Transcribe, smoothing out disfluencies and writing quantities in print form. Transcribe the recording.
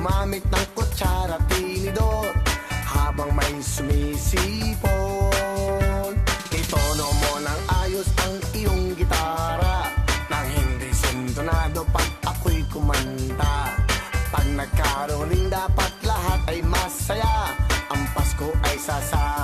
gumamit ng kutsara, tinidor, habang may sumisipon. Itono mo ng ayos ang iyong gitara, nang hindi sintonado pag ako'y kumanta. Pag nagkaroling dapat lahat ay masaya, ang Pasko ay sasa